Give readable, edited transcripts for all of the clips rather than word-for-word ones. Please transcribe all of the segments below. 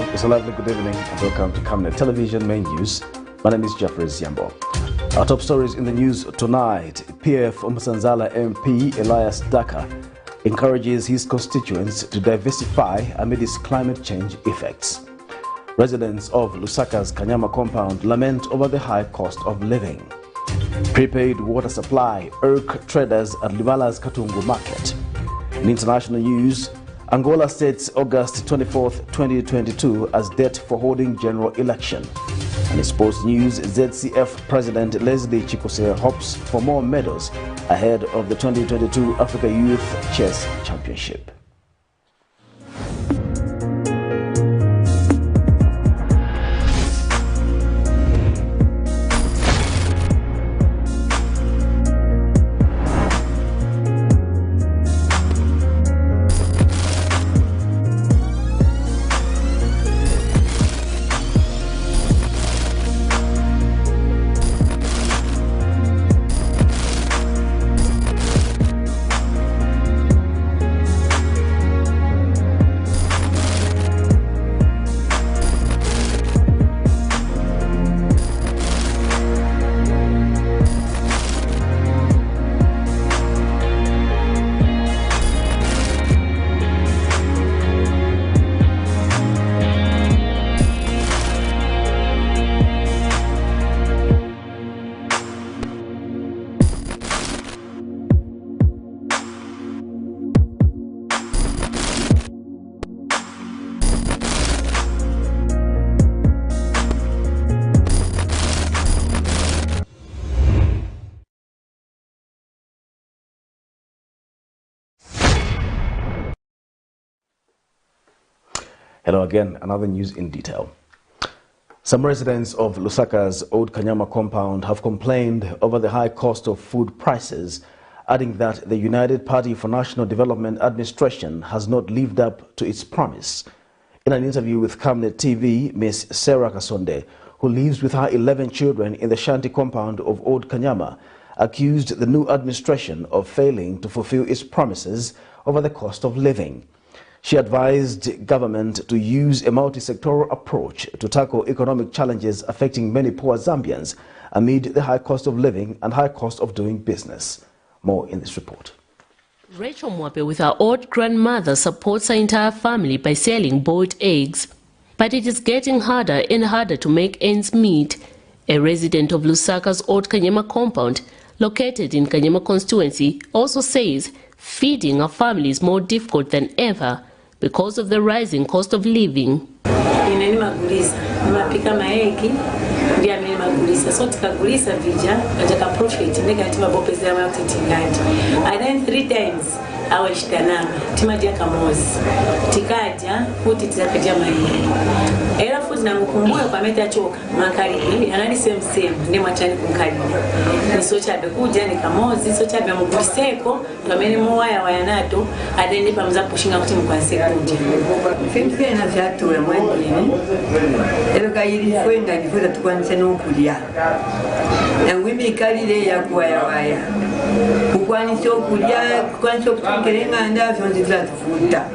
It's a lovely good evening and welcome to Camnet Television Main News. My name is Jeffrey Ziambo. Our top stories in the news tonight. PF MSANZALA MP ELIAS DAKA encourages his constituents to diversify amid its climate change effects. Residents of LUSAKA'S KANYAMA compound lament over the high cost of living. Prepaid water supply irk traders at LIBALA'S KATUNGU market. In international news, Angola sets August 24, 2022 as date for holding general election. And in sports news, ZCF President Leslie CHIKUSE hopes for more medals ahead of the 2022 Africa Youth Chess Championship. Hello again, another news in detail. Some residents of LUSAKA'S old KANYAMA compound have complained over the high cost of food prices, adding that the United Party for National Development Administration has not lived up to its promise. In an interview with Camnet TV, Ms. Sarah Kasonde, who lives with her 11 children in the shanty compound of old KANYAMA, accused the new administration of failing to fulfill its promises over the cost of living. She advised government to use a multi-sectoral approach to tackle economic challenges affecting many poor Zambians amid the high cost of living and high cost of doing business. More in this report. Rachel Mwape, with her old grandmother, supports her entire family by selling boiled eggs. But it is getting harder and harder to make ends meet. A resident of LUSAKA'S old KANYAMA compound, located in KANYAMA constituency, also says feeding her family is more difficult than ever because of the rising cost of living. And then 3 times awashitana timadia kamozi tikaja kuti tizakaja mai era fuzi na mukumbuyo pameta choka makali anali same ndi mwachani kunkali nisocha bekuja ni kamozi socha bya muguseko pamene moya wayanato adende pamza pushinga kuti mukwanse kuja femse na vyatu ya mwendini eroka yiri kwenda ndifuza tukwanise nokulya na ngwimi kalile ya kuwaya waya kukwanise okulya kukwanise okutukerenga ndavyo nzitula tufuta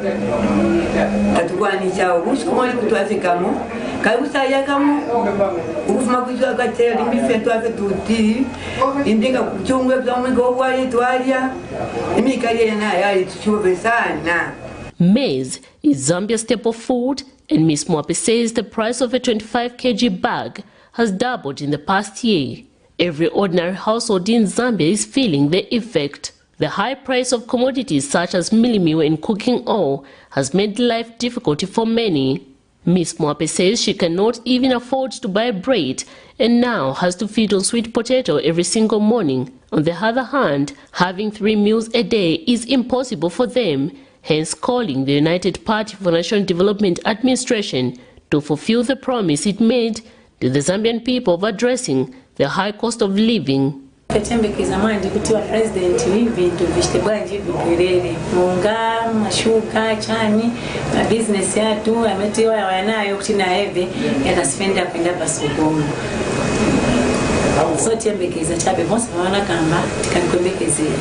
atukwanisa obusiku mwali kutwafikamo kalusayakamo ukufuma kuzwa katera limbife twafe tuti indinga kuchungwe kuzamwinga obwali twalya imikali yana yali tuchove sana. Maize is Zambia's staple food, and Ms. Mwape says the price of a 25 kg bag has doubled in the past year. Every ordinary household in Zambia is feeling the effect. The high price of commodities such as mealie meal and cooking oil has made life difficult for many. Ms. Mwape says she cannot even afford to buy bread and now has to feed on sweet potato every single morning. On the other hand, having 3 meals a day is impossible for them, hence calling the United Party for National Development Administration to fulfill the promise it made to the Zambian people of addressing the high cost of living. Katembekeza manje kuti wa president ibintu vishitebwanje bikerere munga mashuka chani na business yatu ametiwa yanayo kuti na eve yakasifenda kwenda pasokoni so tembekeza chabe bonse bana kamba tikankwembekezera.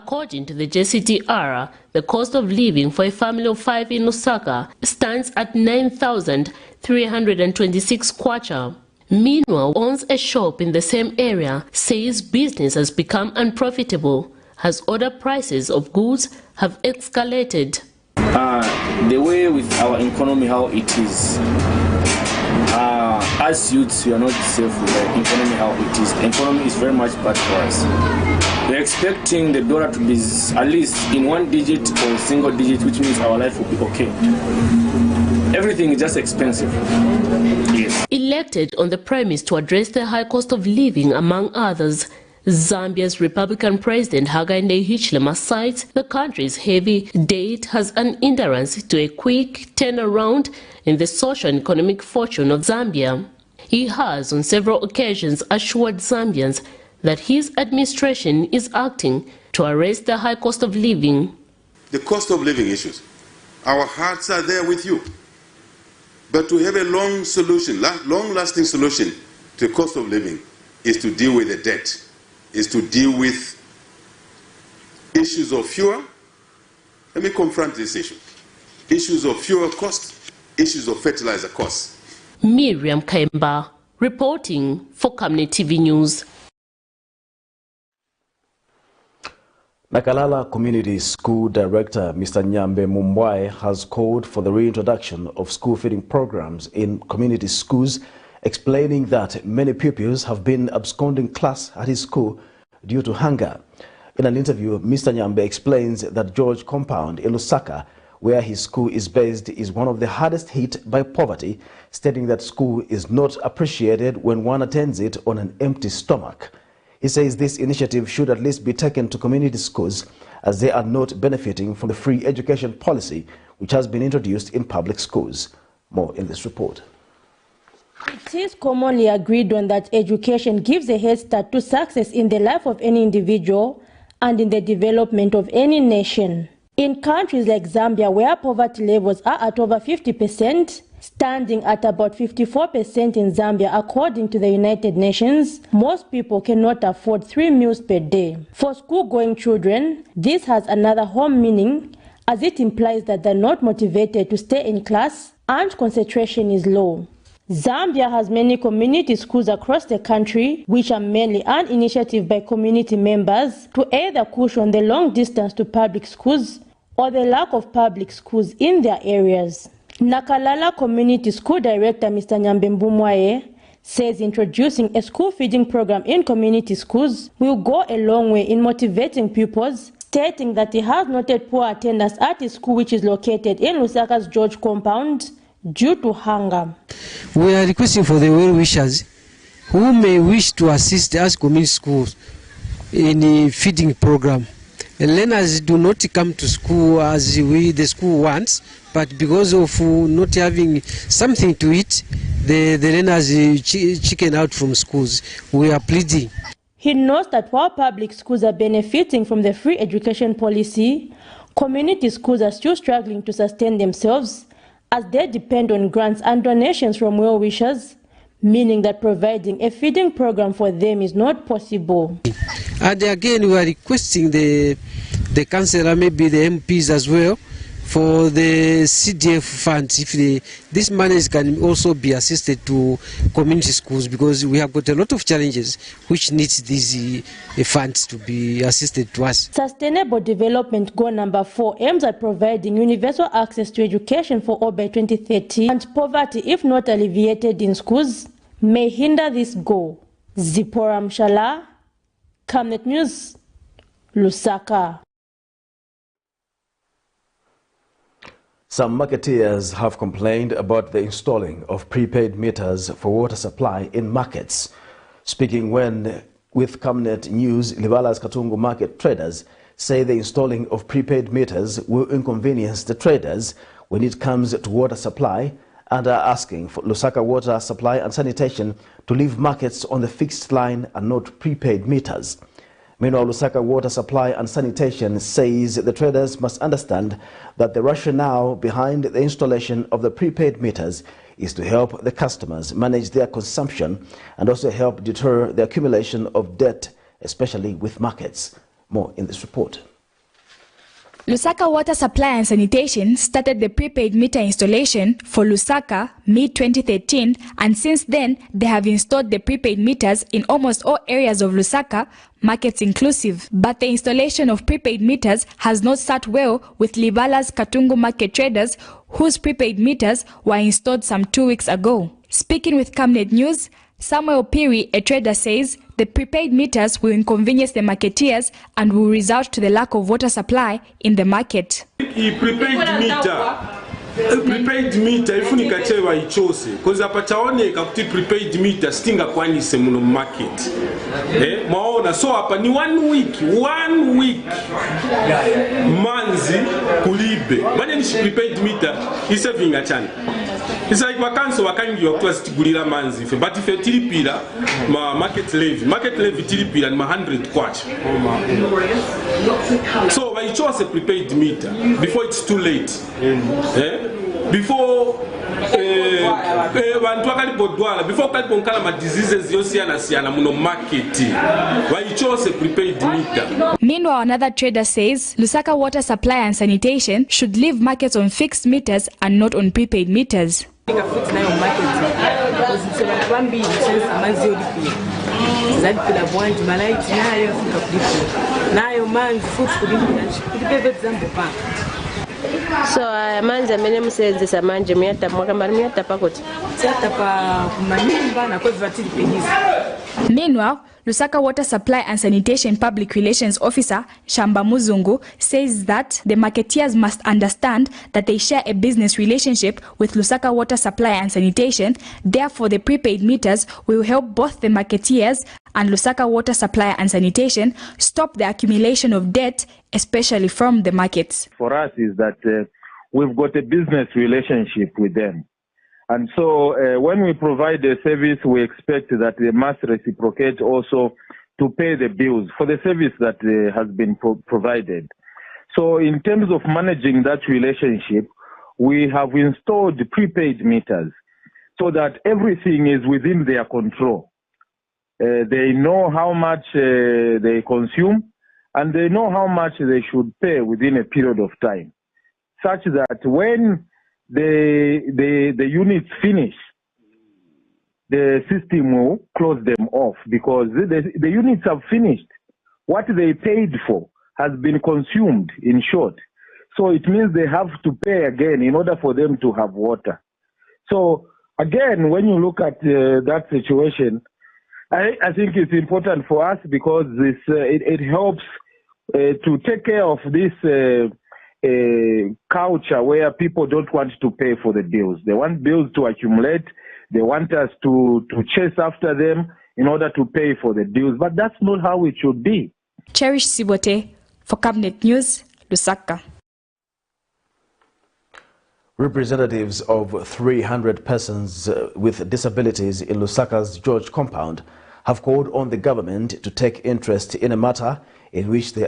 According to the JCTR, the cost of living for a family of 5 in Lusaka stands at 9,326 kwacha. Meanwhile, owns a shop in the same area says business has become unprofitable as order prices of goods have escalated. The way with our economy, how it is, as youths, we are not safe with the economy how it is. The economy is very much bad for us. We are expecting the dollar to be at least in 1 digit or single digit, which means our life will be okay. Everything is just expensive. Yes. Elected on the premise to address the high cost of living, among others, Zambia's Republican President Hakainde Hichilema cites the country's heavy debt has an hindrance to a quick turnaround in the social and economic fortune of Zambia. He has on several occasions assured Zambians that his administration is acting to arrest the high cost of living. The cost of living issues, our hearts are there with you. But to have a long-lasting solution to the cost of living is to deal with the debt, is to deal with issues of fuel. Let me confront this issue. Issues of fuel cost, issues of fertilizer costs. Miriam Kaimba, reporting for Camnet TV News. Nakalala Community School Director Mr. Nyambe Mumbai has called for the reintroduction of school feeding programs in community schools, explaining that many pupils have been absconding class at his school due to hunger. In an interview, Mr. Nyambe explains that George Compound in Lusaka, where his school is based, is one of the hardest hit by poverty, stating that school is not appreciated when one attends it on an empty stomach. He says this initiative should at least be taken to community schools as they are not benefiting from the free education policy which has been introduced in public schools. More in this report. It is commonly agreed on that education gives a head start to success in the life of any individual and in the development of any nation. In countries like Zambia, where poverty levels are at over 50%, standing at about 54% in Zambia according to the United Nations, most people cannot afford 3 meals per day. For school-going children, this has another home meaning, as it implies that they're not motivated to stay in class and concentration is low. Zambia has many community schools across the country, which are mainly an initiative by community members to either cushion the long distance to public schools or the lack of public schools in their areas. Nakalala Community School Director Mr. Nyambe Mbumwaye says introducing a school feeding program in community schools will go a long way in motivating pupils, stating that he has noted poor attendance at his school, which is located in Lusaka's George Compound, due to hunger. We are requesting for the well-wishers who may wish to assist us community schools in a feeding program. Learners do not come to school as the school wants, but because of not having something to eat, the learners chicken out from schools. We are pleading. He notes that while public schools are benefiting from the free education policy, community schools are still struggling to sustain themselves as they depend on grants and donations from well-wishers, meaning that providing a feeding program for them is not possible. And again, we are requesting the councillor, maybe the MPs as well, for the CDF funds, if this money can also be assisted to community schools, because we have got a lot of challenges which needs these funds to be assisted to us. Sustainable Development Goal number 4 aims at providing universal access to education for all by 2030, and poverty, if not alleviated in schools, may hinder this goal. Zipporah Mshala, Camnet News, Lusaka. Some marketeers have complained about the installing of prepaid meters for water supply in markets. Speaking with Camnet News, LIBALA'S KATUNGU market traders say the installing of prepaid meters will inconvenience the traders when it comes to water supply, and are asking for Lusaka Water Supply and Sanitation to leave markets on the fixed line and not prepaid meters. Meanwhile, Lusaka Water Supply and Sanitation says the traders must understand that the rationale behind the installation of the prepaid meters is to help the customers manage their consumption and also help deter the accumulation of debt, especially with markets. More in this report. Lusaka Water Supply and Sanitation started the prepaid meter installation for Lusaka mid-2013, and since then they have installed the prepaid meters in almost all areas of Lusaka, markets inclusive. But the installation of prepaid meters has not sat well with LIBALA'S KATUNGU market traders, whose prepaid meters were installed some 2 weeks ago. Speaking with Camnet News, Samuel Piri, a trader, says the prepaid meters will inconvenience the marketeers and will result to the lack of water supply in the market. Prepaid meter ifunika chewa ichose koza pachaoneka kuti prepaid meter stinga kwanise muno market maona so hapa ni 1 week manzi kulibe manje ni prepaid meter isevinga chani isa ikwakanso wakangiwa kuti asitigulira manzi ife but ife tilipira ma market levy tilipira ni 100 kwacha so waichose prepaid meter before it's too late before bantu akalipodwala before kaliponkala ma diseases yosiyana muno market waichose prepaid meter. Meanwhile, another trader says Lusaka Water Supply and Sanitation should leave markets on fixed meters and not on prepaid meters. So manzi amene musenzesa manje miyata mwakamari miyata pakoti pa kumanyumba na kwa vatili pegiza. Meanwhile, Lusaka Water Supply and Sanitation Public Relations Officer Shamba Muzungu says that the marketeers must understand that they share a business relationship with Lusaka Water Supply and Sanitation. Therefore, the prepaid meters will help both the marketeers and Lusaka Water Supply and Sanitation stop the accumulation of debt, especially from the markets. For us is that we've got a business relationship with them. And so when we provide a service, we expect that they must reciprocate also to pay the bills for the service that has been provided. So in terms of managing that relationship, we have installed prepaid meters so that everything is within their control. They know how much they consume and they know how much they should pay within a period of time, such that when the units finish, the system will close them off because the units have finished. What they paid for has been consumed, in short. So it means they have to pay again in order for them to have water. So again, when you look at that situation, I think it's important for us because it helps to take care of this culture where people don't want to pay for the bills. They want bills to accumulate. They want us to chase after them in order to pay for the bills. But that's not how it should be. Cherish Sibote for Camnet News, Lusaka. Representatives of 300 persons with disabilities in Lusaka's George compound have called on the government to take interest in a matter in which they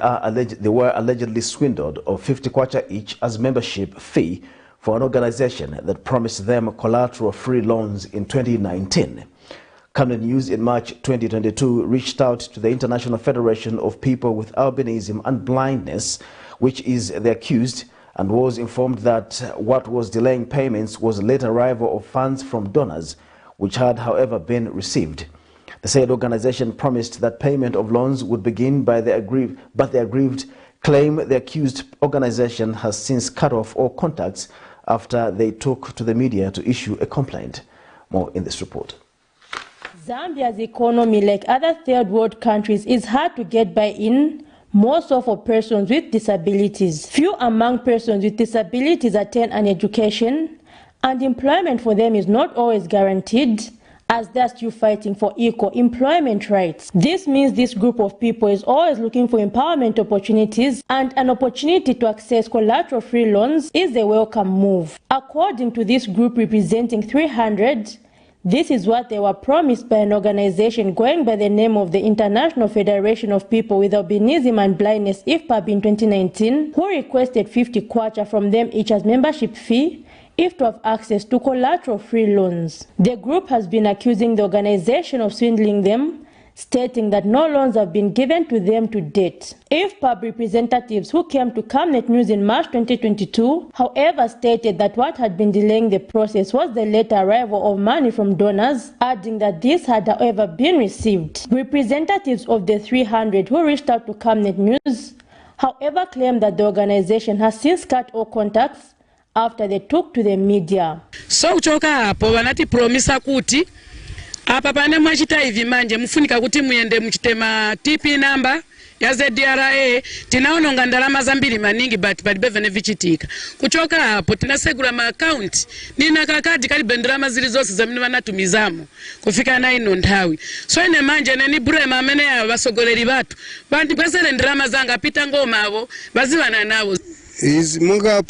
were allegedly swindled of 50 kwacha each as membership fee for an organization that promised them collateral-free loans in 2019. Camnet News in March 2022 reached out to the International Federation of People with Albinism and Blindness, which is the accused, and was informed that what was delaying payments was late arrival of funds from donors, which had, however, been received. The said organization promised that payment of loans would begin by the aggrieved claim the accused organization has since cut off all contacts after they took to the media to issue a complaint. More in this report. Zambia's economy, like other third world countries, is hard to get by in, more so for persons with disabilities. Few among persons with disabilities attend an education, and employment for them is not always guaranteed, as they're still fighting for equal employment rights. This means this group of people is always looking for empowerment opportunities, and an opportunity to access collateral-free loans is a welcome move. According to this group representing 300, this is what they were promised by an organization going by the name of the International Federation of People with Albinism and Blindness, IFPAB, in 2019, who requested 50 kwacha from them each as membership fee if to have access to collateral-free loans. The group has been accusing the organization of swindling them, stating that no loans have been given to them to date. IFPAB representatives who came to Camnet News in March 2022, however, stated that what had been delaying the process was the late arrival of money from donors, adding that this had, however, been received. Representatives of the 300 who reached out to Camnet News, however, claimed that the organization has since cut all contacts after they took to the media. So kuchoka hapo wanati promisa kuti apa pane mwachita hivi manje mufunika kuti muyende muchitema TP number ya ZDRA tinaononga ndalama zambiri maningi but palibeve vichitika. Kuchoka hapo tinasegura ma account nina kakadi kalibe ndalama zili zonse zamene vanatumizamo kufika na ino nthawi. So ine manje neni burema amene abasogoleri batu bandipesere ndalama zanga pita ngoma abo bazivana nabo munga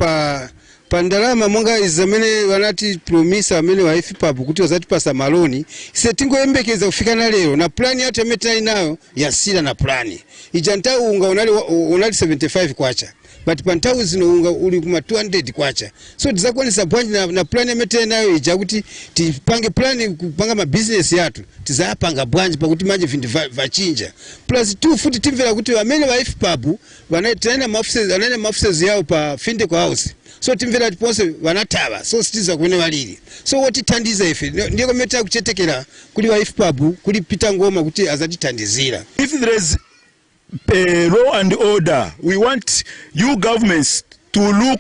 pandalama monga izamene wanati promisa amene wa IFPAB kuti wazatipasa maloni ise tingoyembekeza kufika na lero na plani yatu yametali nayo yasira na plani ijantau unga unali 75 kwacha but pantau zino unga uli kuma 200 kwacha so tizakwanisa bwanji na plani yametali nayo ija kuti tipange plani kupanga ma business yatu tizapanga bwanji pakuti manje vindu vachinja plus 2 futi timvera kuti amene wa IFPAB wanatena maoffices yao pa Findeko House. So timvera tipose vanatava so sitiza kuone valiri so wotithandiza ife ndiko meta kuchetekera kuli wa IFPAB kuli pita ngoma kuti azatithandizira. If there is law and order, we want you governments to look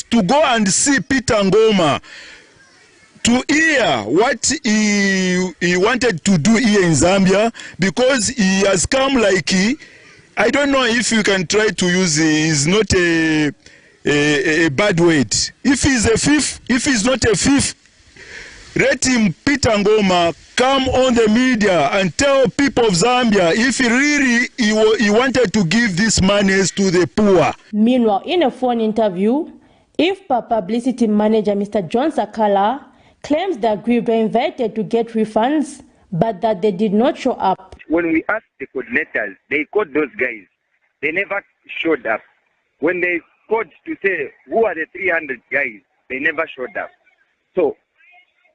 to go and see Peter Ngoma to hear what he wanted to do here in Zambia, because he has come like I don't know if you can try to use is not a bad word. If he's a thief, if he's not a thief, let him, Peter Ngoma, come on the media and tell people of Zambia if he really he wanted to give these monies to the poor. Meanwhile, in a phone interview, IFPAB publicity manager Mr. John Sakala claims the aggrieved were invited to get refunds, but that they did not show up. When we asked the coordinators, they called those guys. They never showed up. When they called to say who are the 300 guys, they never showed up. So,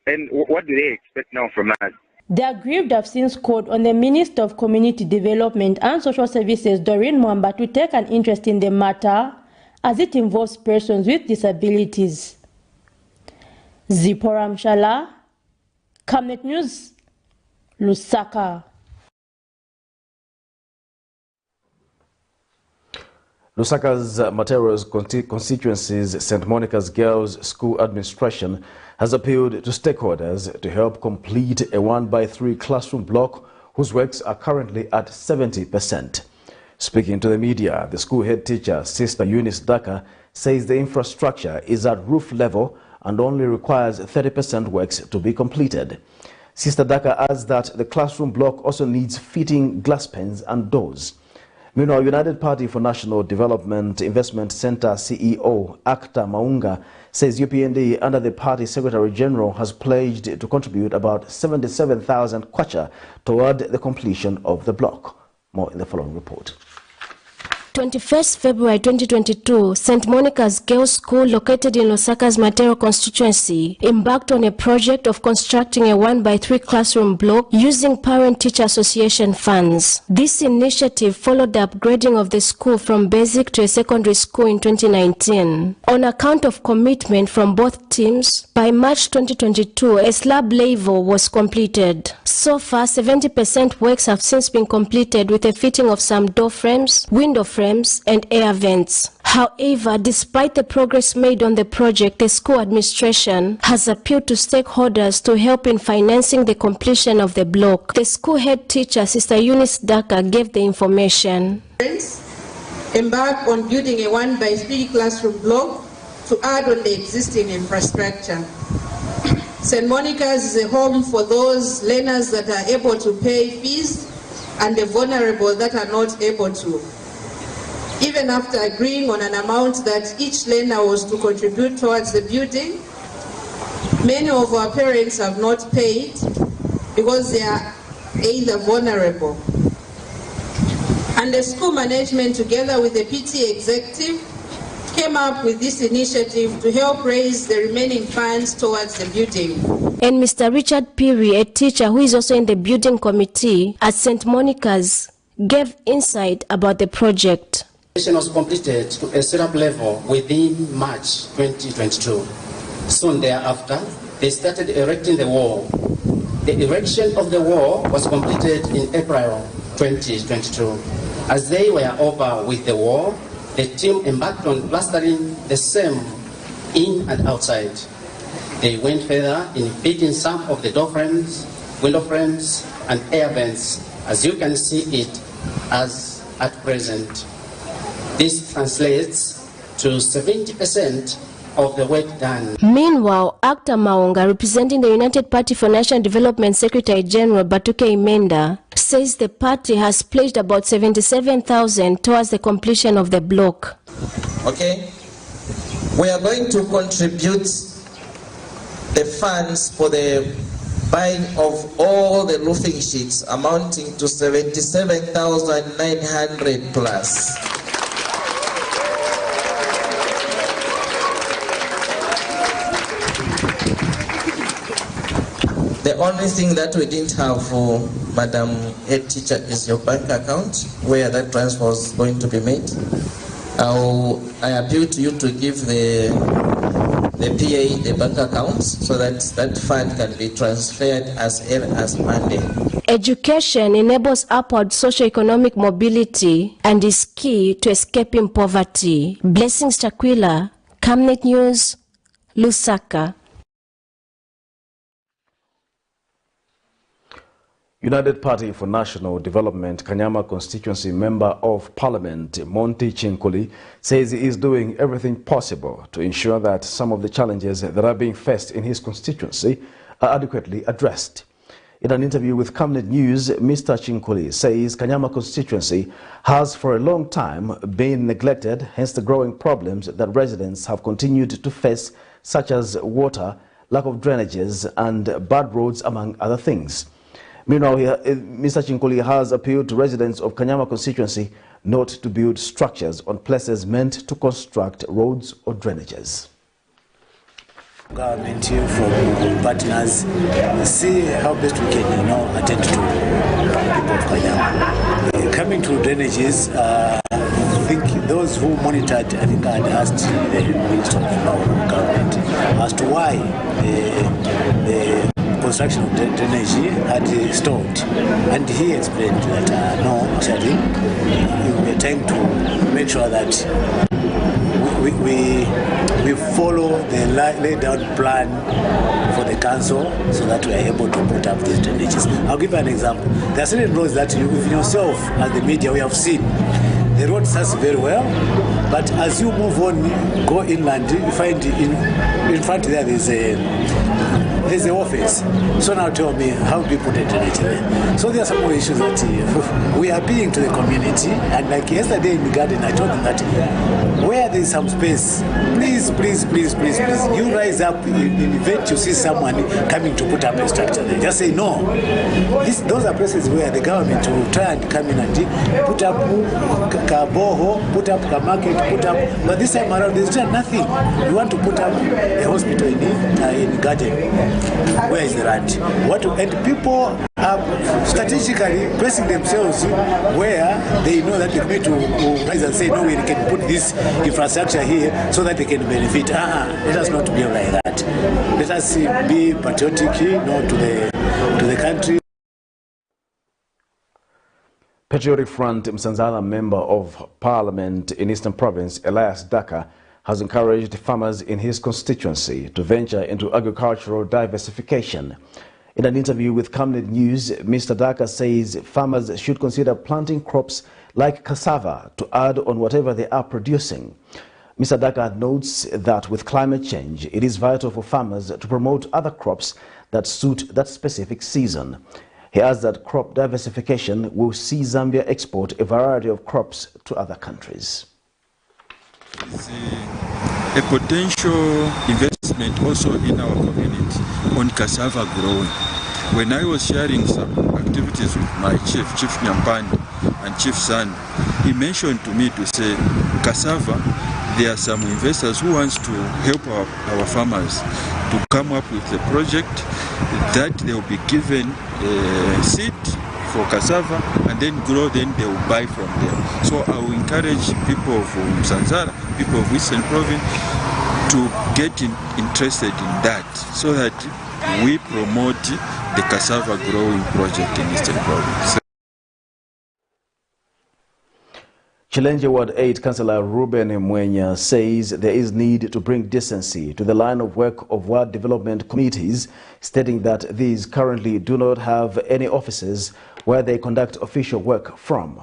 and what do they expect now from us? The aggrieved have since called on the Minister of Community Development and Social Services, Doreen Mwamba, to take an interest in the matter as it involves persons with disabilities. Zipora Mshala, Camnet News, Lusaka. Lusaka's Matero's constituency's St. Monica's Girls' School Administration has appealed to stakeholders to help complete a 1x3 classroom block whose works are currently at 70%. Speaking to the media, the school head teacher, Sister Eunice DAKA, says the infrastructure is at roof level and only requires 30% works to be completed. Sister DAKA adds that the classroom block also needs fitting glass panes and doors. Meanwhile, United Party for National Development Investment Center CEO Acta Maunga says UPND under the party Secretary General has pledged to contribute about 77,000 kwacha toward the completion of the block. More in the following report. 21st February 2022, St. Monica's Girls' School, located in Lusaka's Matero constituency, embarked on a project of constructing a 1x3 classroom block using Parent-Teacher Association funds. This initiative followed the upgrading of the school from basic to a secondary school in 2019. On account of commitment from both teams, by March 2022, a slab level was completed. So far, 70% works have since been completed with a fitting of some door frames, window frames, and air vents. However, despite the progress made on the project, the school administration has appealed to stakeholders to help in financing the completion of the block. The school head teacher, Sister Eunice DAKA, gave the information. Embark on building a 1x3 classroom block to add on the existing infrastructure. St. Monica's is a home for those learners that are able to pay fees and the vulnerable that are not able to. Even after agreeing on an amount that each learner was to contribute towards the building, many of our parents have not paid because they are either vulnerable. And the school management, together with the PTA executive, came up with this initiative to help raise the remaining funds towards the building. And Mr. Richard Peary, a teacher who is also in the building committee at St. Monica's, gave insight about the project. The was completed to a syrup level within March 2022. Soon thereafter, they started erecting the wall. The erection of the wall was completed in April 2022. As they were over with the wall, the team embarked on plastering the same in and outside. They went further in fitting some of the door frames, window frames, and air vents, as you can see it as at present. This translates to 70% of the work done. Meanwhile, Actor Maunga, representing the United Party for National Development Secretary General Batuke Imenda, says the party has pledged about 77,000 towards the completion of the block. Okay, we are going to contribute the funds for the buying of all the roofing sheets amounting to 77,900 plus. The only thing that we didn't have for Madam Head Teacher is your bank account, where that transfer is going to be made. I appeal to you to give the PA the bank account so that that fund can be transferred as early as Monday. Education enables upward socio-economic mobility and is key to escaping poverty. Blessings Takwila, Camnet News, Lusaka. United Party for National Development KANYAMA constituency member of Parliament Monty Chinkuli says he is doing everything possible to ensure that some of the challenges that are being faced in his constituency are adequately addressed. In an interview with Camnet News, Mr. Chinkuli says KANYAMA constituency has for a long time been neglected, hence the growing problems that residents have continued to face, such as water, lack of drainages and bad roads, among other things. Meanwhile, Mr. Chinkuli has appealed to residents of KANYAMA constituency not to build structures on places meant to construct roads or drainages. Government from partners see how best we can, attend to people of KANYAMA. Coming to drainages, I think those who monitored, I think I had asked the Minister of Government as to why the construction of drainage had stalled, and he explained that no, actually, it will be time to make sure that we follow the laid down plan for the council so that we are able to put up these drainages. I'll give you an example. There are certain roads that you, even yourself as the media, we have seen. The road starts very well, but as you move on, go inland, you find in front there's a office. So now tell me, how do you put a drainage there? So there are some more issues that we are appealing to the community, and like yesterday in the garden, I told them that where there is some space, please, you rise up in event you see someone coming to put up a structure there. Just say no. Those are places where the government will try and come in and put up a boho, put up a market, but this time around there's just nothing. We want to put up a hospital in garden. Where is the land? And people are strategically placing themselves where they know that the community will rise and say, no, we can put this infrastructure here so that they can benefit. Let us not be like that. Let us be patriotic, to the country. Patriotic Front MSANZALA member of Parliament in Eastern Province, ELIAS DAKA, has encouraged farmers in his constituency to venture into agricultural diversification. In an interview with Camnet News, Mr. DAKA says farmers should consider planting crops like cassava to add on whatever they are producing. Mr. DAKA notes that with climate change, it is vital for farmers to promote other crops that suit that specific season. He adds that crop diversification will see Zambia export a variety of crops to other countries. A potential investment also in our community on cassava growing. When I was sharing some activities with my Chief Nyampani and Chief San, he mentioned to me to say cassava there are some investors who wants to help our farmers to come up with a project that they will be given seed for cassava and then grow, then they will buy from there. So I will encourage people of MSANZALA, people of Eastern Province to get interested in that so that we promote the cassava growing project in Eastern Province. Challenge Ward 8 Councillor Ruben Mwenya says there is need to bring decency to the line of work of ward development committees, stating that these currently do not have any offices where they conduct official work from.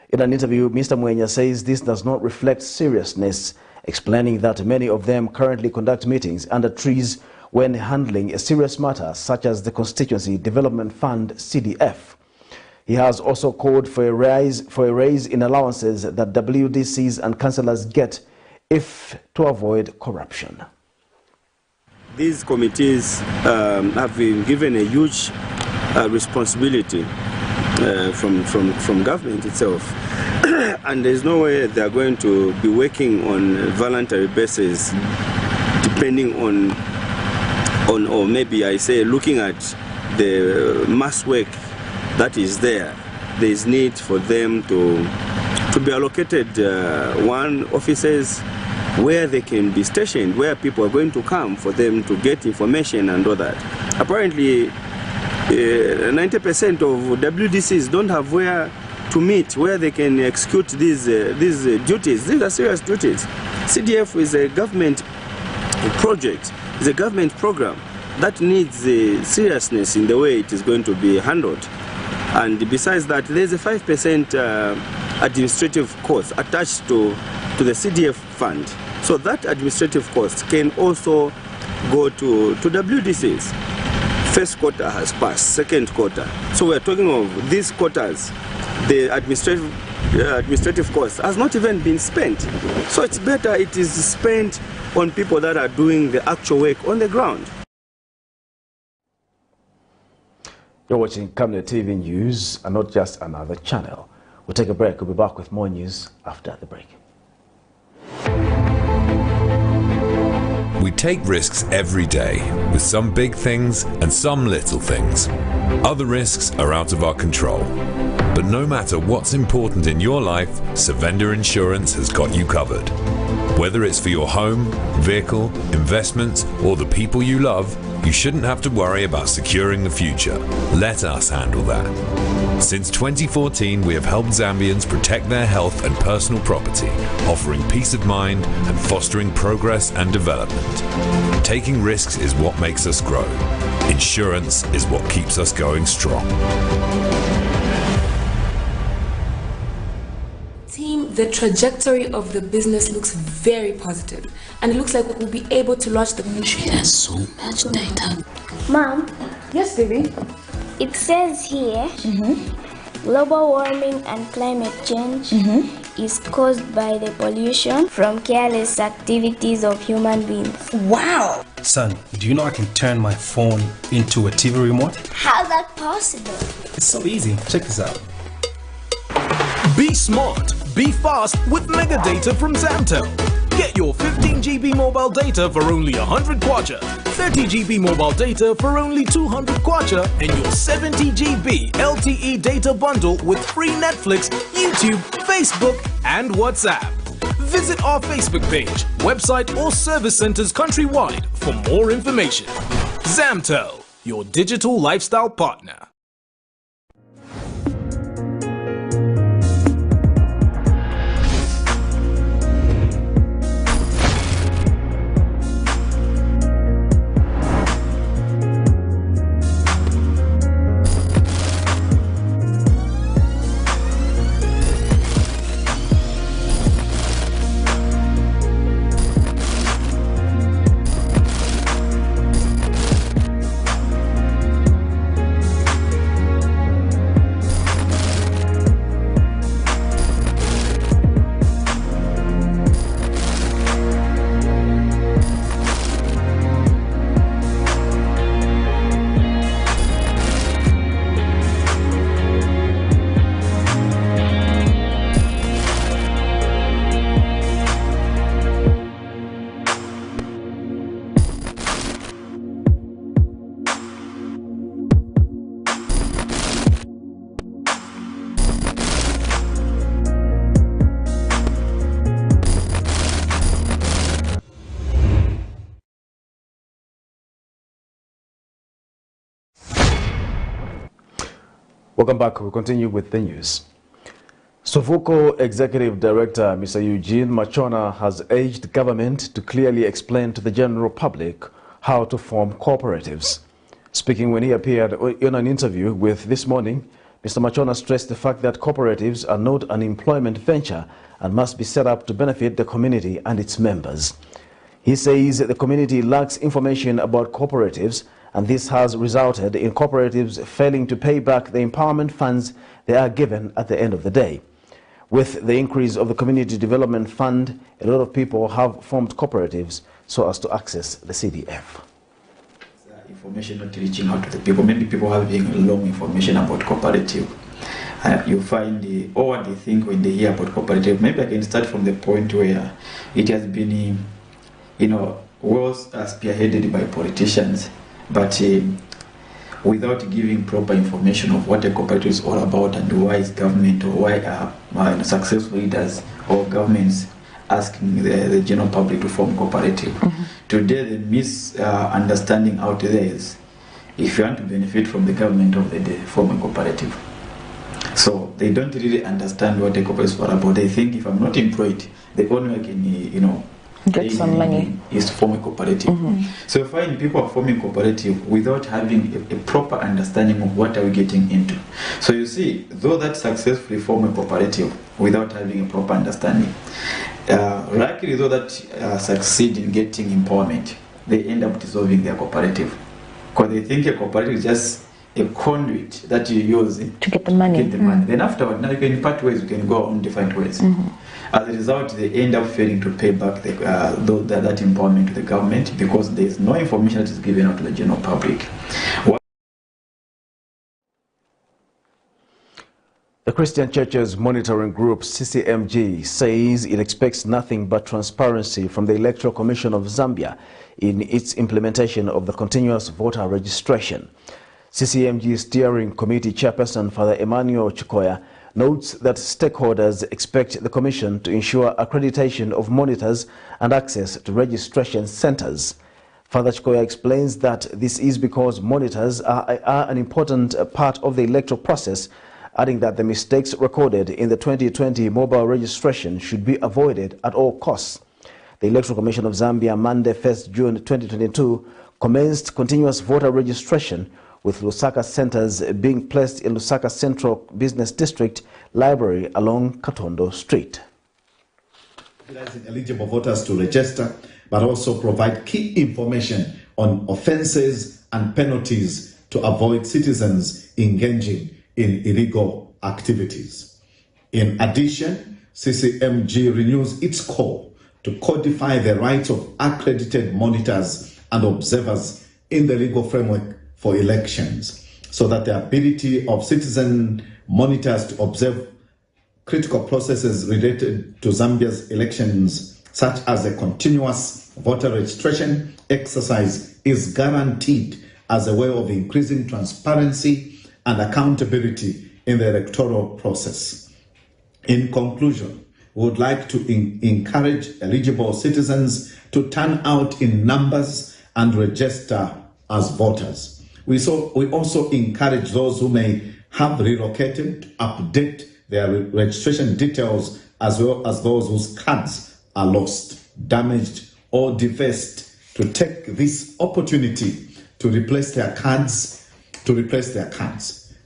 In an interview, Mr. Mwenya says this does not reflect seriousness, explaining that many of them currently conduct meetings under trees when handling a serious matter such as the Constituency Development Fund CDF. He has also called for a raise in allowances that WDCs and councillors get to avoid corruption. These committees have been given a huge responsibility from government itself, and there's no way they are going to be working on a voluntary basis, depending on or maybe I say looking at the mass work that is there. There is need for them to be allocated offices where they can be stationed, where people are going to come for them to get information and all that. Apparently, 90% of WDCs don't have where to meet, where they can execute these duties. These are serious duties. CDF is a government project, it's a government program that needs seriousness in the way it is going to be handled. And besides that, there's a 5% administrative cost attached to the CDF fund. So that administrative cost can also go to WDCs. First quarter has passed, second quarter. So we're talking of these quarters, the administrative cost has not even been spent. So it's better it is spent on people that are doing the actual work on the ground. You're watching Camnet TV News and not just another channel. We'll take a break. We'll be back with more news after the break. We take risks every day, with some big things and some little things. Other risks are out of our control. But no matter what's important in your life, Savenda Insurance has got you covered. Whether it's for your home, vehicle, investments, or the people you love, you shouldn't have to worry about securing the future. Let us handle that. Since 2014, we have helped Zambians protect their health and personal property, offering peace of mind and fostering progress and development. Taking risks is what makes us grow. Insurance is what keeps us going strong. Team, the trajectory of the business looks very positive, and it looks like we'll be able to launch the country. There's so much data. Mom? Yes, baby? It says here, global warming and climate change is caused by the pollution from careless activities of human beings. Wow! Son, do you know I can turn my phone into a TV remote? How's that possible? It's so easy. Check this out. Be smart, be fast with mega data from Zamtel. Get your 15 GB mobile data for only 100 kwacha, 30 GB mobile data for only 200 kwacha, and your 70 GB LTE data bundle with free Netflix, YouTube, Facebook, and WhatsApp. Visit our Facebook page, website, or service centers countrywide for more information. Zamtel, your digital lifestyle partner. Welcome back. We'll continue with the news. Sofuco Executive Director Mr. Eugene Machona has urged government to clearly explain to the general public how to form cooperatives. Speaking when he appeared in an interview with This Morning, Mr. Machona stressed the fact that cooperatives are not an employment venture and must be set up to benefit the community and its members. He says the community lacks information about cooperatives, and this has resulted in cooperatives failing to pay back the empowerment funds they are given at the end of the day. With the increase of the Community Development Fund, a lot of people have formed cooperatives so as to access the CDF. Information not reaching out to the people. Many people having long information about cooperative. You find or they think when they hear about cooperative. Maybe I can start from the point where it has been, well spearheaded by politicians, but without giving proper information of what a cooperative is all about and why is government or why successful leaders or governments asking the general public to form cooperative. Today the misunderstanding out there is if you want to benefit from the government of the day, form a cooperative. So they don't really understand what a cooperative is all about. They think if I'm not employed, the only way I can get some money is to form a cooperative. So you find people are forming cooperative without having a proper understanding of what are we getting into. So you see, though that successfully form a cooperative without having a proper understanding, likely though that succeed in getting empowerment, they end up dissolving their cooperative because they think a cooperative is just a conduit that you use to get the money. Then afterward, now you can part ways, you can go on different ways. As a result, they end up failing to pay back that empowerment to the government because there is no information that is given out to the general public. The Christian Churches Monitoring Group, CCMG, says it expects nothing but transparency from the Electoral Commission of Zambia in its implementation of the continuous voter registration. CCMG Steering Committee Chairperson Father Emmanuel Chikoya notes that stakeholders expect the Commission to ensure accreditation of monitors and access to registration centers. Father Chikoya explains that this is because monitors are an important part of the electoral process, adding that the mistakes recorded in the 2020 mobile registration should be avoided at all costs. The Electoral Commission of Zambia, Monday, 1st June 2022, commenced continuous voter registration with Lusaka centers being placed in Lusaka Central Business District Library along Katondo Street. Eligible voters to register, but also provide key information on offences and penalties to avoid citizens engaging in illegal activities. In addition, CCMG renews its call to codify the rights of accredited monitors and observers in the legal framework for elections, so that the ability of citizen monitors to observe critical processes related to Zambia's elections, such as a continuous voter registration exercise, is guaranteed as a way of increasing transparency and accountability in the electoral process. In conclusion, we would like to encourage eligible citizens to turn out in numbers and register as voters. We also encourage those who may have relocated to update their registration details, as well as those whose cards are lost, damaged, or defaced, to take this opportunity to replace their cards.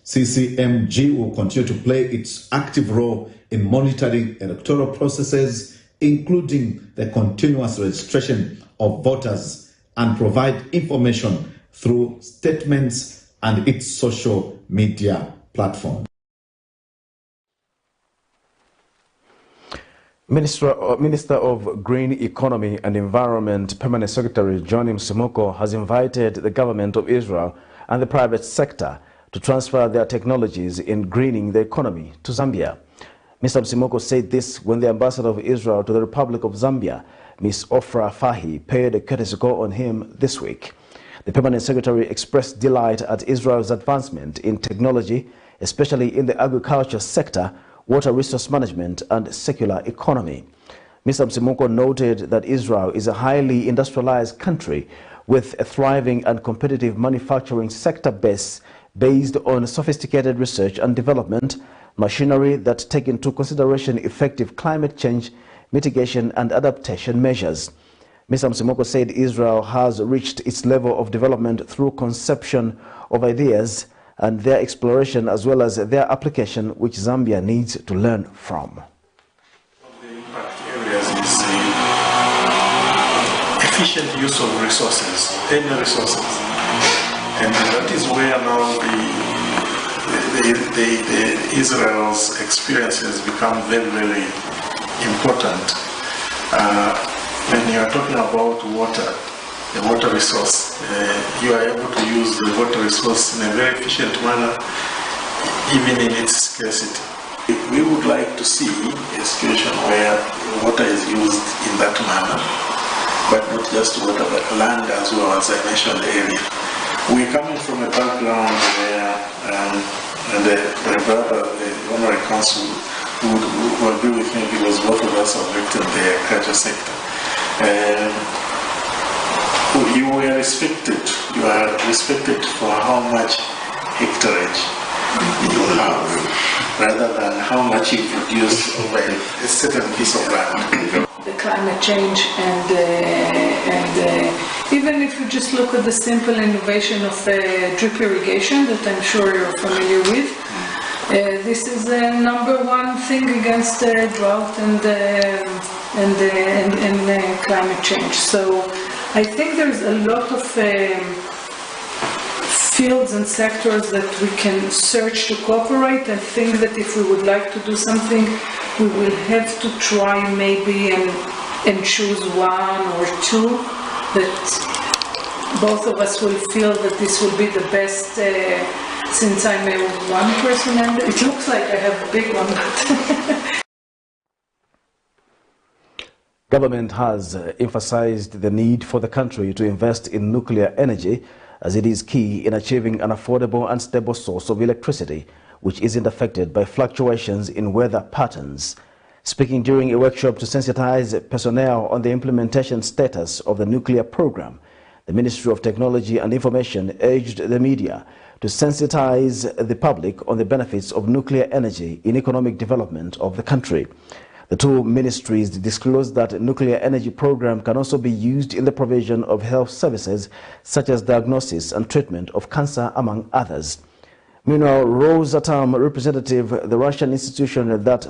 CCMG will continue to play its active role in monitoring electoral processes, including the continuous registration of voters, and provide information through statements and its social media platform. Minister of Green Economy and Environment Permanent Secretary Johnny Msimoko has invited the government of Israel and the private sector to transfer their technologies in greening the economy to Zambia. Mr. Msimoko said this when the ambassador of Israel to the Republic of Zambia, Ms. Ofra Fahi, paid a courtesy call on him this week. The permanent secretary expressed delight at Israel's advancement in technology, especially in the agriculture sector, water resource management, and secular economy. Mr. Msimoko noted that Israel is a highly industrialized country with a thriving and competitive manufacturing sector base based on sophisticated research and development, machinery that take into consideration effective climate change, mitigation and adaptation measures. Mr. Msimoko said Israel has reached its level of development through conception of ideas and their exploration as well as their application, which Zambia needs to learn from. The impact areas is efficient use of resources, any resources. And that is where now the Israel's experiences become very, very important. When you are talking about water, the water resource, you are able to use the water resource in a very efficient manner, even in its scarcity. We would like to see a situation where water is used in that manner, but not just water, but land as well, as I mentioned earlier. We're coming from a background where my brother, the honorary council, would agree with me because both of us have worked in the agriculture sector. You are respected for how much hectarage you have, rather than how much you produce over a certain piece of land. The climate change and even if you just look at the simple innovation of drip irrigation that I'm sure you're familiar with, this is the #1 thing against drought and climate change. So I think there's a lot of fields and sectors that we can search to cooperate. I think that if we would like to do something, we will have to try maybe and choose 1 or 2 that both of us will feel that this will be the best. Since I'm a one person, and it looks like I have a big one. Government has emphasized the need for the country to invest in nuclear energy as it is key in achieving an affordable and stable source of electricity which isn't affected by fluctuations in weather patterns. Speaking during a workshop to sensitize personnel on the implementation status of the nuclear program, the Ministry of Technology and Information urged the media to sensitize the public on the benefits of nuclear energy in economic development of the country. The two ministries disclosed that the nuclear energy program can also be used in the provision of health services such as diagnosis and treatment of cancer, among others. Meanwhile, Rosatom representative, the Russian institution that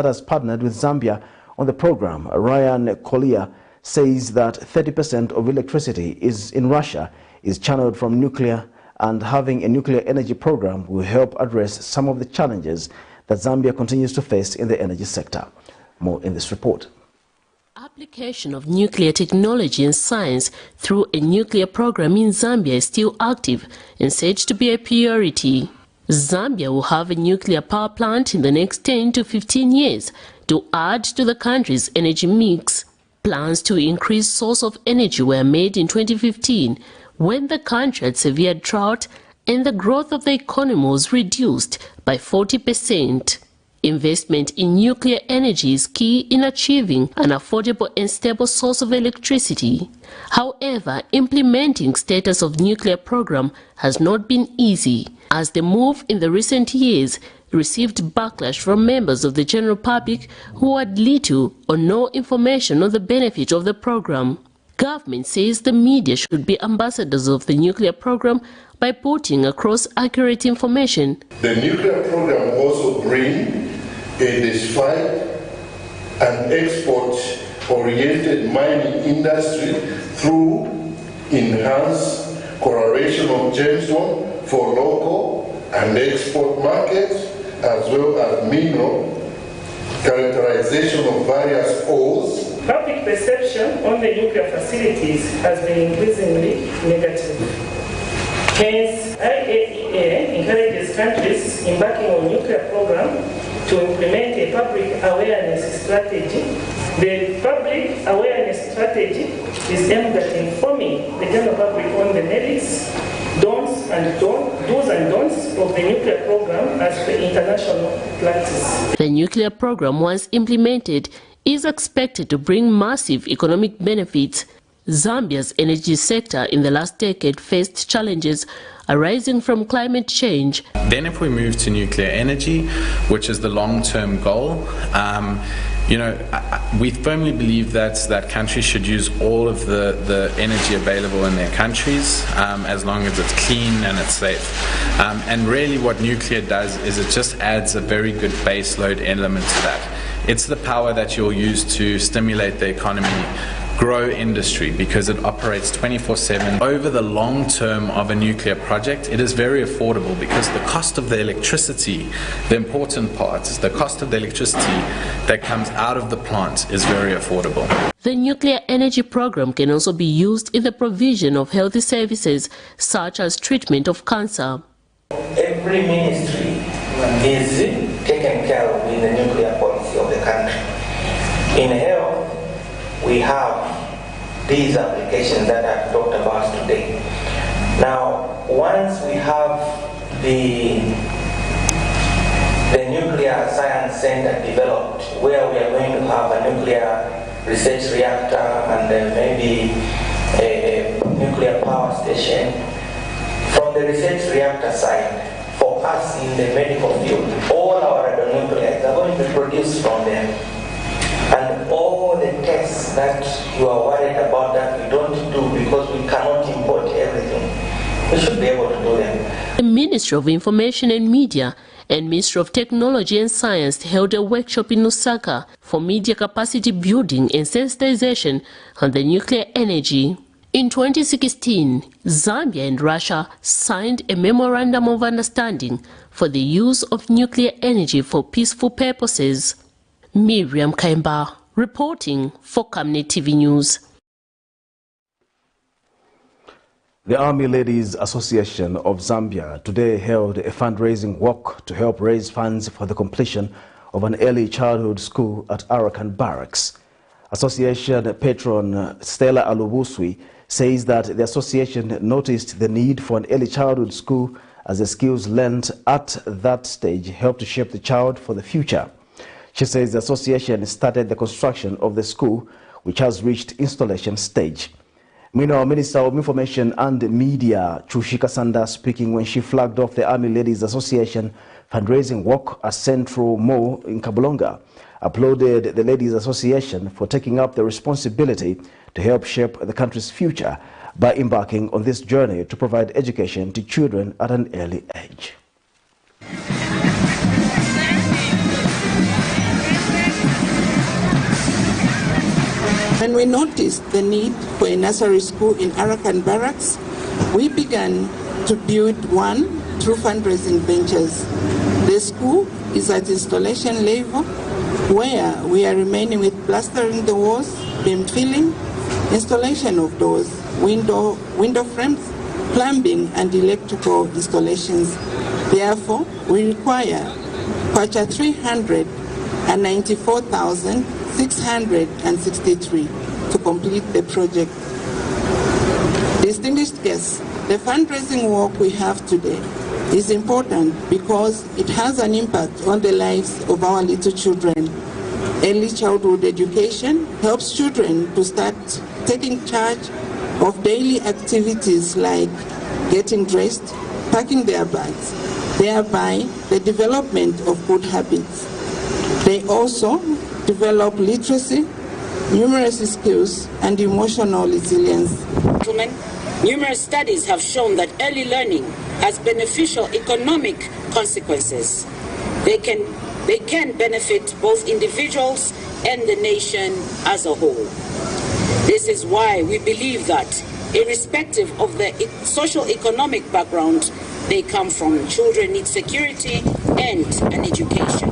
has partnered with Zambia on the program, Ryan Kolia, says that 30% of electricity in Russia is channeled from nuclear, and having a nuclear energy program will help address some of the challenges that Zambia continues to face in the energy sector. More in this report. Application of nuclear technology and science through a nuclear program in Zambia is still active and said to be a priority. Zambia will have a nuclear power plant in the next 10 to 15 years to add to the country's energy mix. Plans to increase source of energy were made in 2015 when the country had severe drought and the growth of the economy was reduced by 40%. Investment in nuclear energy is key in achieving an affordable and stable source of electricity. However, implementing status of nuclear program has not been easy, as the move in the recent years received backlash from members of the general public who had little or no information on the benefit of the program. Government says the media should be ambassadors of the nuclear program by putting across accurate information. The nuclear program also brings a diversified and export-oriented mining industry through enhanced correlation of gemstone for local and export markets, as well as mineral characterization of various ores. Public perception on the nuclear facilities has been increasingly negative. Hence, IAEA encourages countries embarking on nuclear program to implement a public awareness strategy. The public awareness strategy is aimed at informing the general public on the merits, do's and don'ts of the nuclear program as per international practice. The nuclear program, once implemented, is expected to bring massive economic benefits. Zambia's energy sector in the last decade faced challenges arising from climate change. Then if we move to nuclear energy, which is the long-term goal, we firmly believe that countries should use all of the energy available in their countries, as long as it's clean and it's safe. And really what nuclear does is it just adds a very good base load element to that. It's the power that you'll use to stimulate the economy, grow industry, because it operates 24/7. Over the long term of a nuclear project, it is very affordable because the cost of the electricity, the important part is the cost of the electricity that comes out of the plant is very affordable. The nuclear energy program can also be used in the provision of healthy services such as treatment of cancer. Every ministry is taken care of in the nuclear policy of the country. In health, we have these applications that I've talked about today. Now, once we have the nuclear science center developed, where we are going to have a nuclear research reactor and maybe a nuclear power station, from the research reactor side, for us in the medical field, all our radionuclides are going to be produced from them. And all the tests that you are worried about that we don't do because we cannot import everything, we should be able to do them. The Ministry of Information and Media and Ministry of Technology and Science held a workshop in Lusaka for media capacity building and sensitization on the nuclear energy. In 2016, Zambia and Russia signed a memorandum of understanding for the use of nuclear energy for peaceful purposes. Miriam Kaimba, reporting for Camnet TV News. The Army Ladies Association of Zambia today held a fundraising walk to help raise funds for the completion of an early childhood school at Arakan Barracks. Association patron Stella Alubuswi says that the association noticed the need for an early childhood school as the skills learned at that stage help to shape the child for the future. She says the association started the construction of the school, which has reached installation stage. Meanwhile, Minister of Information and Media, Chushika Sanda, speaking when she flagged off the Army Ladies Association fundraising walk at Central Mall in Kabulonga, applauded the Ladies Association for taking up the responsibility to help shape the country's future by embarking on this journey to provide education to children at an early age. When we noticed the need for a nursery school in Arakan Barracks, we began to build one through fundraising ventures. The school is at installation level, where we are remaining with plastering the walls, beam filling, installation of doors, window frames, plumbing and electrical installations. Therefore, we require kwacha 394,663 to complete the project. Distinguished guests, the fundraising work we have today is important because it has an impact on the lives of our little children. Early childhood education helps children to start taking charge of daily activities like getting dressed, packing their bags, thereby the development of good habits. They also develop literacy, numeracy skills, and emotional resilience. Numerous studies have shown that early learning has beneficial economic consequences. They can benefit both individuals and the nation as a whole. This is why we believe that, irrespective of the socio-economic background they come from, children need security and an education.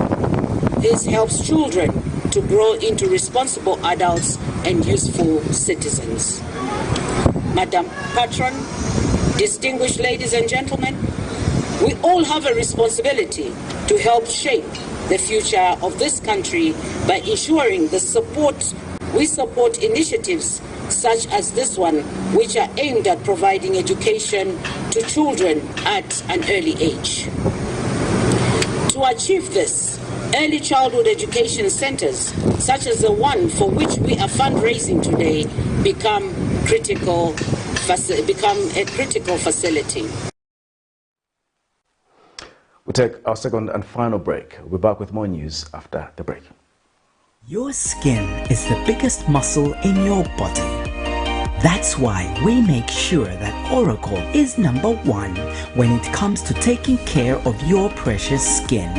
This helps children to grow into responsible adults and useful citizens. Madam Patron, distinguished ladies and gentlemen, we all have a responsibility to help shape the future of this country by ensuring we support initiatives such as this one, which are aimed at providing education to children at an early age. To achieve this, early childhood education centers, such as the one for which we are fundraising today, become become a critical facility. We'll take our second and final break. We'll be back with more news after the break. Your skin is the biggest muscle in your body. That's why we make sure that Oracle is #1 when it comes to taking care of your precious skin.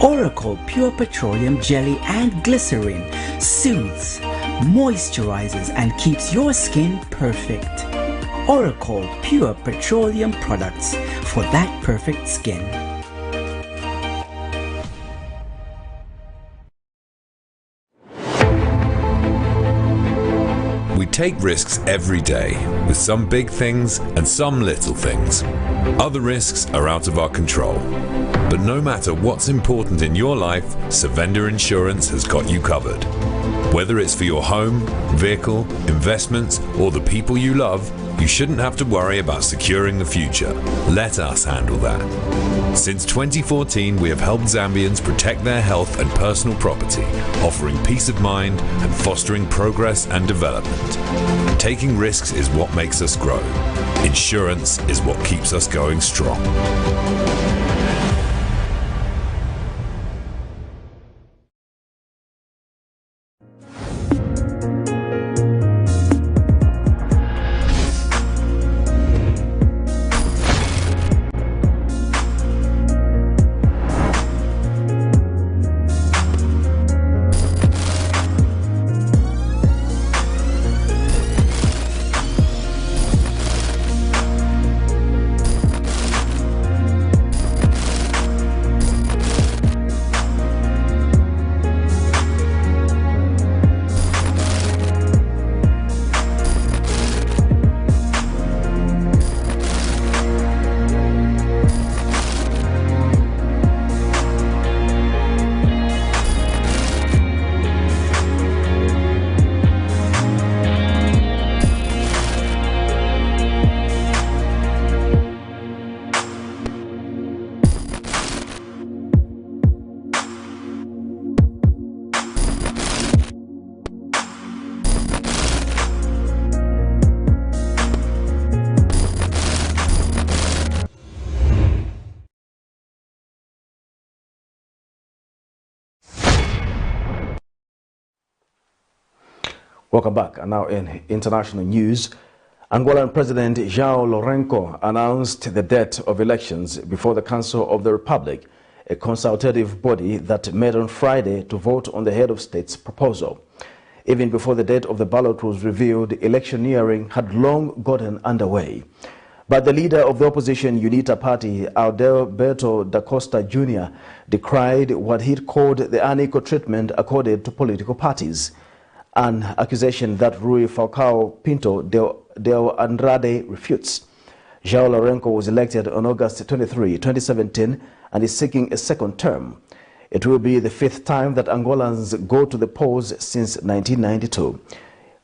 Oracle Pure Petroleum Jelly and Glycerin soothes, moisturizes and keeps your skin perfect. Oracle Pure Petroleum products for that perfect skin. We take risks every day, with some big things and some little things. Other risks are out of our control. But no matter what's important in your life, Savenda Insurance has got you covered. Whether it's for your home, vehicle, investments, or the people you love, you shouldn't have to worry about securing the future. Let us handle that. Since 2014, we have helped Zambians protect their health and personal property, offering peace of mind and fostering progress and development. Taking risks is what makes us grow. Insurance is what keeps us going strong. Welcome back. And now in international news, Angolan President João Lourenço announced the date of elections before the Council of the Republic, a consultative body that met on Friday to vote on the head of state's proposal. Even before the date of the ballot was revealed, electioneering had long gotten underway. But the leader of the opposition UNITA party, Alberto da Costa Jr., decried what he'd called the unequal treatment accorded to political parties, an accusation that Rui Falcao Pinto del Andrade refutes. João Lourenço was elected on August 23, 2017 and is seeking a second term. It will be the 5th time that Angolans go to the polls since 1992.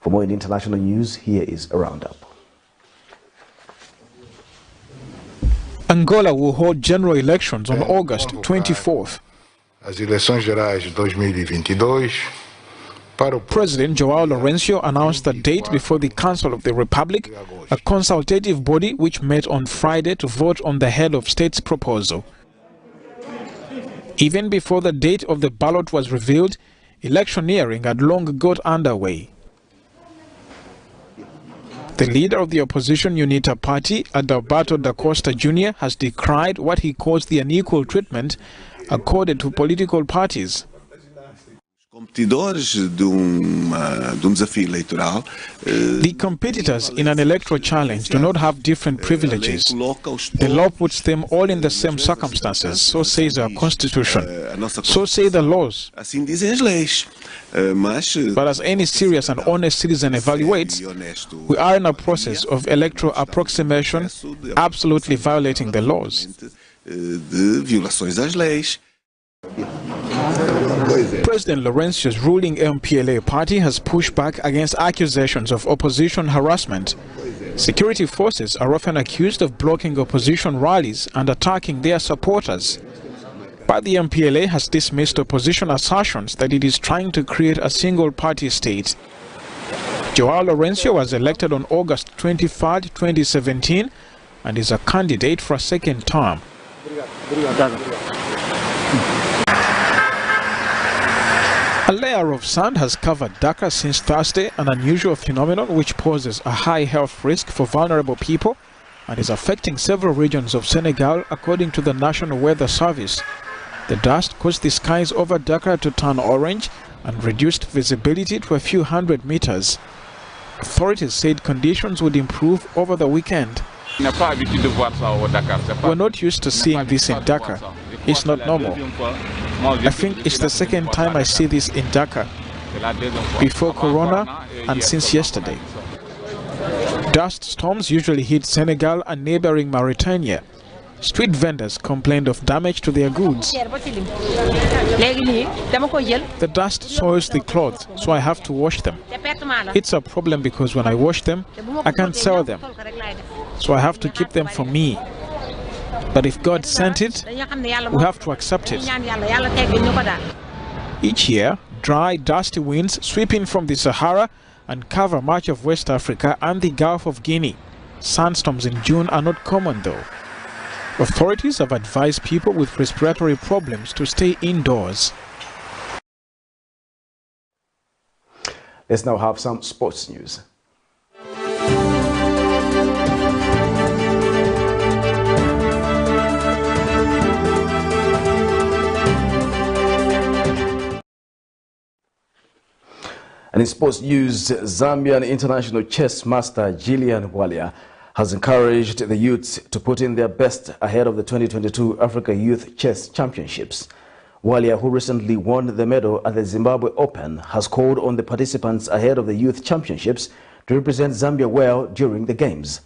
For more in international news, here is a roundup. Angola will hold general elections on August 24th. As eleições gerais de 2022. President João Lourenço announced the date before the Council of the Republic, a consultative body which met on Friday to vote on the head of state's proposal. Even before the date of the ballot was revealed, electioneering had long got underway. The leader of the opposition UNITA party, Alberto da Costa Jr., has decried what he calls the unequal treatment accorded to political parties. The competitors in an electoral challenge do not have different privileges. The law puts them all in the same circumstances, so says our constitution, so say the laws. But as any serious and honest citizen evaluates, we are in a process of electoral approximation, absolutely violating the laws. President Lourenço's ruling MPLA party has pushed back against accusations of opposition harassment. Security forces are often accused of blocking opposition rallies and attacking their supporters. But the MPLA has dismissed opposition assertions that it is trying to create a single-party state. Joao Lourenço was elected on August 23, 2017 and is a candidate for a second term. A layer of sand has covered Dakar since Thursday, an unusual phenomenon which poses a high health risk for vulnerable people and is affecting several regions of Senegal, according to the National Weather Service. The dust caused the skies over Dakar to turn orange and reduced visibility to a few hundred meters. Authorities said conditions would improve over the weekend. We're not used to seeing this in Dakar. It's not normal. I think it's the second time I see this in Dakar, before Corona and since yesterday. Dust storms usually hit Senegal and neighboring Mauritania. Street vendors complained of damage to their goods. The dust soils the clothes, so I have to wash them. It's a problem because when I wash them, I can't sell them, so I have to keep them for me. But if God sent it, we have to accept it. Each year, dry, dusty winds sweep in from the Sahara and cover much of West Africa and the Gulf of Guinea. Sandstorms in June are not common though. Authorities have advised people with respiratory problems to stay indoors. Let's now have some sports news. And in sports news, Zambian international chess master Gillian Walia has encouraged the youths to put in their best ahead of the 2022 Africa Youth Chess Championships. Walia, who recently won the medal at the Zimbabwe Open, has called on the participants ahead of the Youth Championships to represent Zambia well during the Games.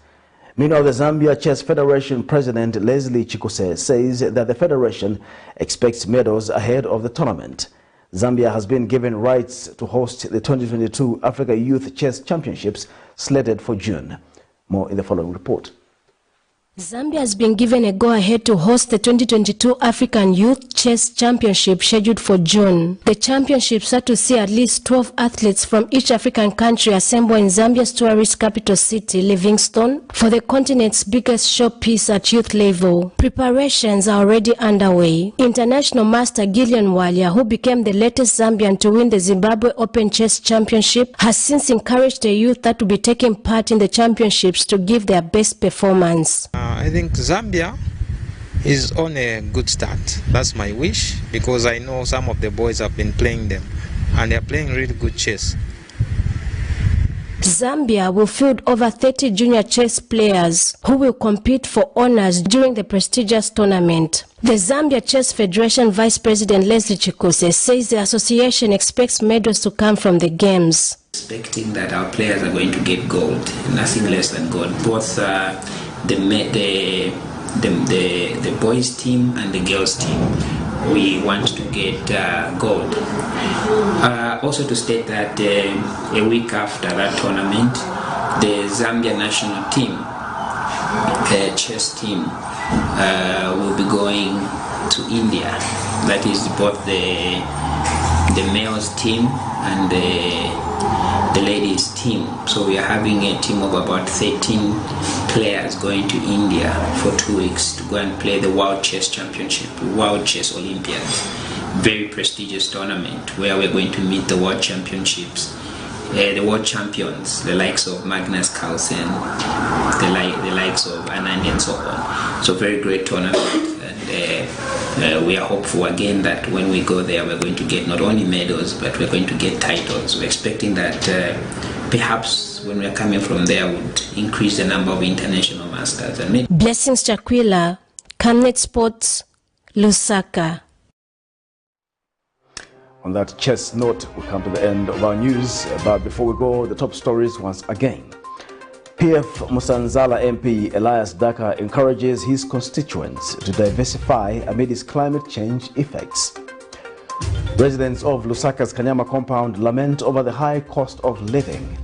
Meanwhile, the Zambia Chess Federation President Leslie Chikuse says that the federation expects medals ahead of the tournament. Zambia has been given rights to host the 2022 Africa Youth Chess Championships slated for June. More in the following report. Zambia has been given a go-ahead to host the 2022 African Youth Chess Championship scheduled for June. The championships are to see at least 12 athletes from each African country assemble in Zambia's tourist capital city, Livingstone, for the continent's biggest showpiece at youth level. Preparations are already underway. International master Gillian Walia, who became the latest Zambian to win the Zimbabwe Open Chess Championship, has since encouraged the youth that will be taking part in the championships to give their best performance. I think Zambia is on a good start. That's my wish, because I know some of the boys have been playing them and they're playing really good chess. Zambia will field over 30 junior chess players who will compete for honors during the prestigious tournament. The Zambia Chess Federation Vice President Leslie Chikuse says the association expects medals to come from the games. Expecting that our players are going to get gold, nothing less than gold. Both the boys team and the girls team, we want to get gold. Also to state that a week after that tournament, the Zambia national team, the chess team, will be going to India. That is both the males team and the ladies team. So we are having a team of about 13 players going to India for 2 weeks to go and play the World Chess Championship, World Chess Olympiads. Very prestigious tournament where we're going to meet the World Championships, the World Champions, the likes of Magnus Carlsen, the likes of Anand and so on. So very great tournament, and we are hopeful again that when we go there we're going to get not only medals but we're going to get titles. We're expecting that perhaps when we're coming from there would increase the number of international masters. And Blessings Chakwila, Camnet Sports, Lusaka. On that chess note, we come to the end of our news. But before we go, the top stories once again. PF MSANZALA MP ELIAS DAKA encourages his constituents to diversify amid its climate change effects. Residents of LUSAKA'S KANYAMA compound lament over the high cost of living.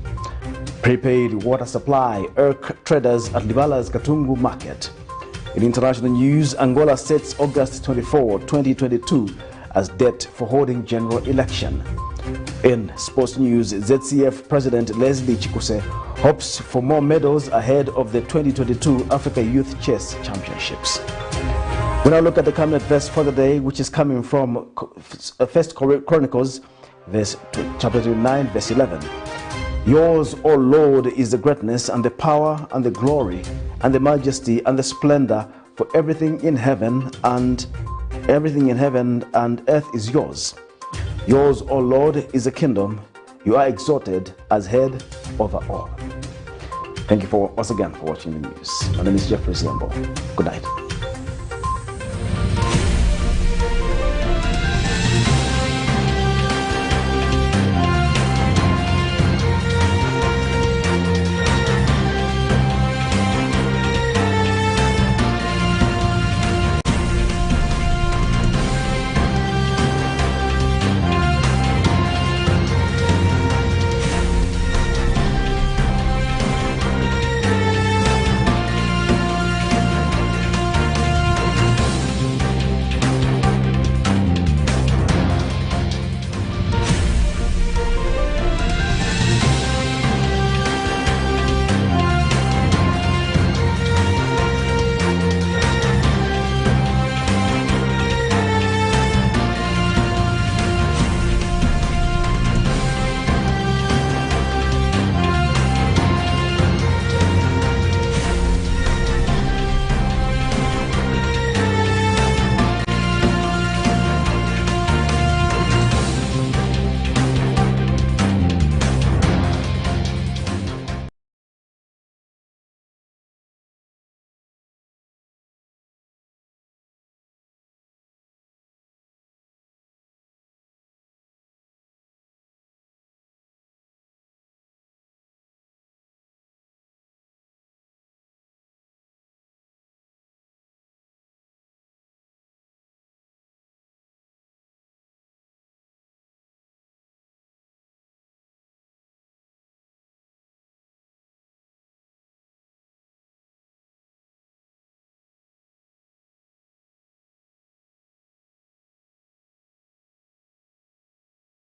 Prepaid water supply irk traders at LIBALA'S KATUNGU market. In international news, Angola sets August 24, 2022 as date for holding general election. In sports news, ZCF President Leslie Chikuse hopes for more medals ahead of the 2022 Africa Youth Chess Championships. We now look at the Camnet verse for the day, which is coming from 1 Chronicles, chapter 29, verse 11. Yours, O Lord, is the greatness and the power and the glory and the majesty and the splendor, for everything in heaven and earth is yours. Yours, O Lord, is the kingdom. You are exalted as head over all. Thank you once again for watching the news. My name is Jeffrey Ziambo. Good night.